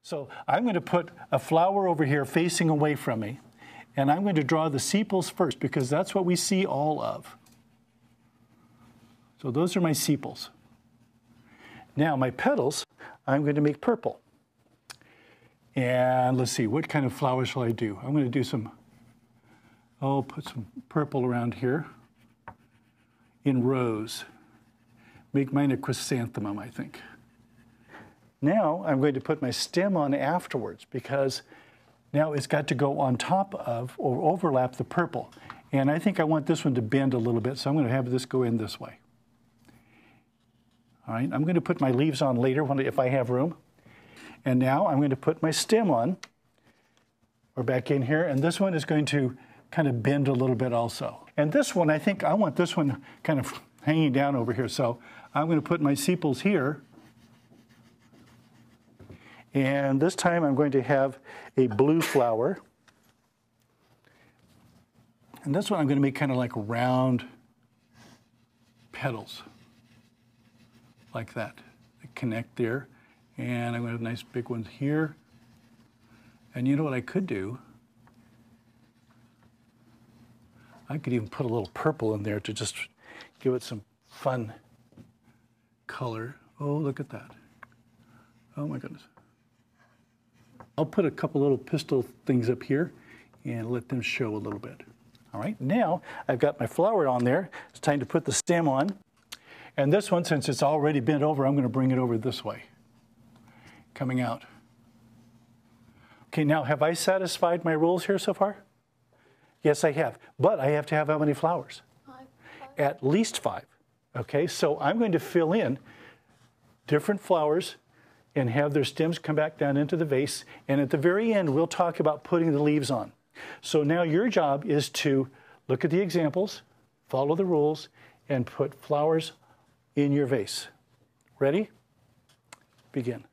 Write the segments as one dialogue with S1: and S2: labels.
S1: So I'm going to put a flower over here facing away from me, and I'm going to draw the sepals first because that's what we see all of. So those are my sepals. Now my petals, I'm going to make purple. And let's see, what kind of flowers shall I do? I'm going to do some, put some purple around here in rows. Make mine a chrysanthemum, I think. Now I'm going to put my stem on afterwards because now it's got to go on top of or overlap the purple. And I think I want this one to bend a little bit, so I'm going to have this go in this way. All right, I'm going to put my leaves on later if I have room. And now I'm going to put my stem on, or back in here, and this one is going to kind of bend a little bit also. And this one, I think I want this one kind of hanging down over here, so I'm going to put my sepals here. And this time I'm going to have a blue flower. And this one I'm going to make kind of like round petals, like that. They connect there. And I'm going to have nice big ones here. And you know what I could do? I could even put a little purple in there to just give it some fun color. Oh, look at that. Oh my goodness. I'll put a couple little pistil things up here and let them show a little bit. All right, now I've got my flower on there. It's time to put the stem on. And this one, since it's already bent over, I'm going to bring it over this way, coming out. Okay, now have I satisfied my rules here so far? Yes, I have. But I have to have how many flowers?
S2: 5.
S1: At least 5. Okay, so I'm going to fill in different flowers and have their stems come back down into the vase. And at the very end, we'll talk about putting the leaves on. So now your job is to look at the examples, follow the rules, and put flowers in your vase. Ready? Begin.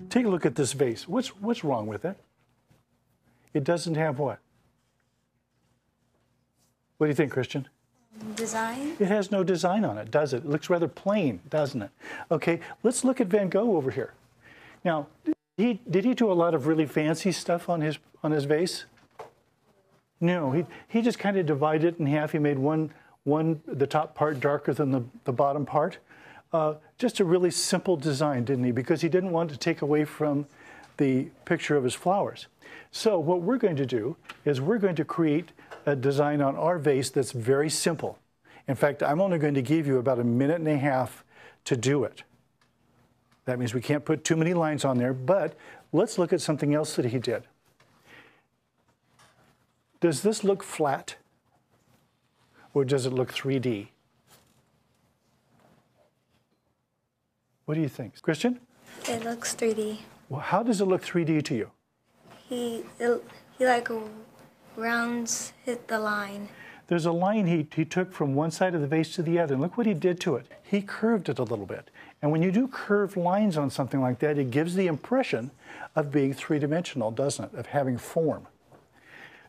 S1: Take a look at this vase. What's wrong with it? It doesn't have what? What do you think, Christian?
S2: Design?
S1: It has no design on it, does it? It looks rather plain, doesn't it? Okay, let's look at Van Gogh over here. Now, did he do a lot of really fancy stuff on his vase? No, he just kind of divided it in half. He made the top part darker than the bottom part. Just a really simple design, didn't he? Because he didn't want to take away from the picture of his flowers. So what we're going to do is we're going to create a design on our vase that's very simple. In fact, I'm only going to give you about 1.5 minutes to do it. That means we can't put too many lines on there, but let's look at something else that he did. Does this look flat? Or does it look 3D? What do you think? Christian?
S2: It looks 3D.
S1: Well, how does it look 3D to you?
S2: He like rounds hit the line.
S1: There's a line he took from one side of the vase to the other, and look what he did to it. He curved it a little bit. And when you do curved lines on something like that, it gives the impression of being three-dimensional, doesn't it? Of having form.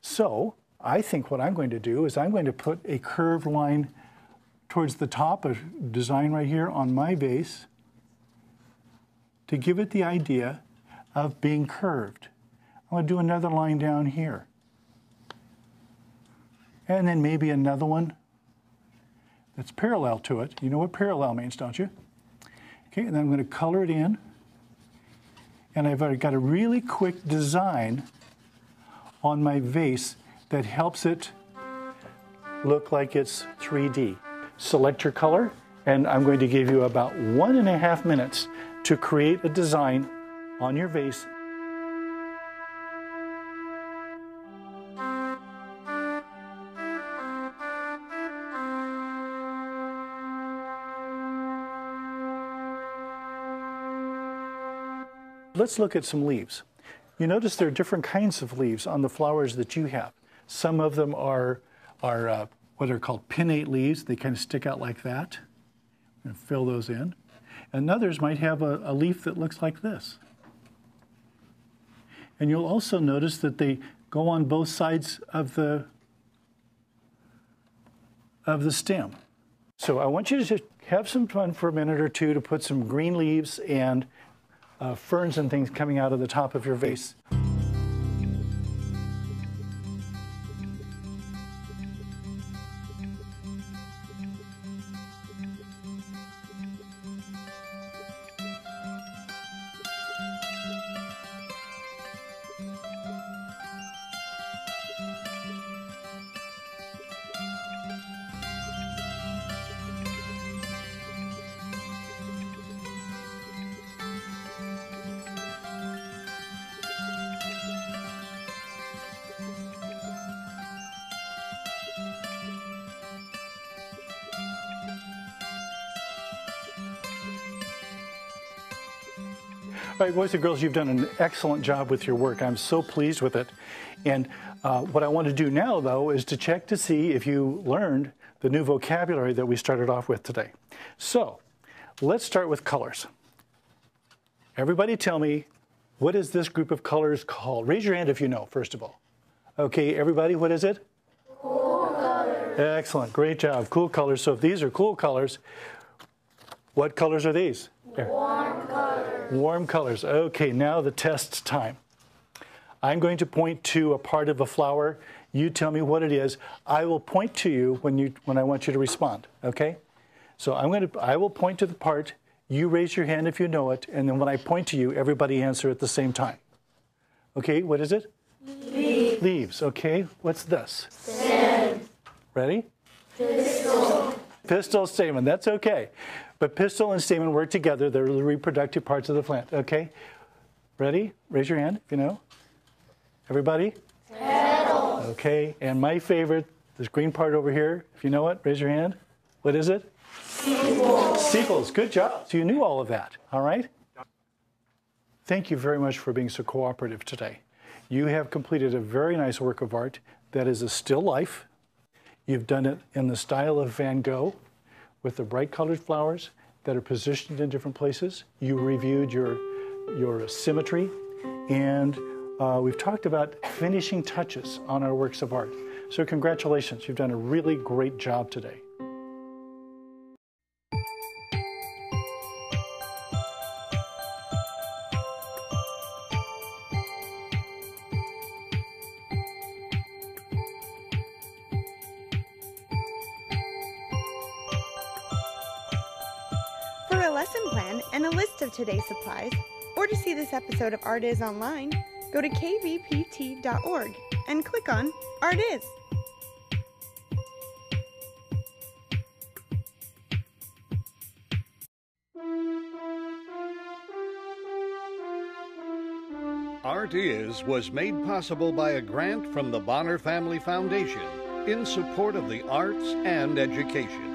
S1: So I think what I'm going to do is I'm going to put a curved line towards the top of design right here on my vase to give it the idea of being curved. I'm going to do another line down here. And then maybe another one that's parallel to it. You know what parallel means, don't you? Okay, and then I'm going to color it in. And I've got a really quick design on my vase that helps it look like it's 3D. Select your color, and I'm going to give you about 1.5 minutes to create a design on your vase. Let's look at some leaves. You notice there are different kinds of leaves on the flowers that you have. Some of them are what are called pinnate leaves. They kind of stick out like that. I'm going to fill those in. And others might have a leaf that looks like this. And you'll also notice that they go on both sides of the stem. So I want you to just have some fun for a minute or two to put some green leaves and ferns and things coming out of the top of your vase. All right, boys and girls, you've done an excellent job with your work. I'm so pleased with it. And what I want to do now, though, is to check to see if you learned the new vocabulary that we started off with today. So let's start with colors. Everybody tell me, what is this group of colors called? Raise your hand if you know, first of all. Okay, everybody, what is it?
S2: Cool colors.
S1: Excellent, great job, cool colors. So if these are cool colors, what colors are these?
S2: Warm colors.
S1: Warm colors. Okay, now the test time. I'm going to point to a part of a flower. You tell me what it is. I will point to you when I want you to respond. Okay? So I will point to the part. You raise your hand if you know it, and then when I point to you, everybody answer at the same time. Okay, what is it?
S2: Leaves.
S1: Leaves. Okay, what's this?
S2: Stem.
S1: Ready?
S2: Pistil.
S1: Pistil, stamen. That's okay. But pistil and stamen work together. They're the reproductive parts of the plant. Okay? Ready? Raise your hand if you know. Everybody?
S2: Petals.
S1: Okay. And my favorite, this green part over here, if you know it, raise your hand. What is it?
S2: Sepals.
S1: Sepals. Good job. So you knew all of that. All right? Thank you very much for being so cooperative today. You have completed a very nice work of art that is a still life. You've done it in the style of Van Gogh with the bright colored flowers that are positioned in different places. You reviewed your symmetry, and we've talked about finishing touches on our works of art. So congratulations, you've done a really great job today.
S3: For a lesson plan and a list of today's supplies, or to see this episode of Art Is online, go to kvpt.org and click on Art Is.
S4: Art Is was made possible by a grant from the Bonner Family Foundation in support of the arts and education.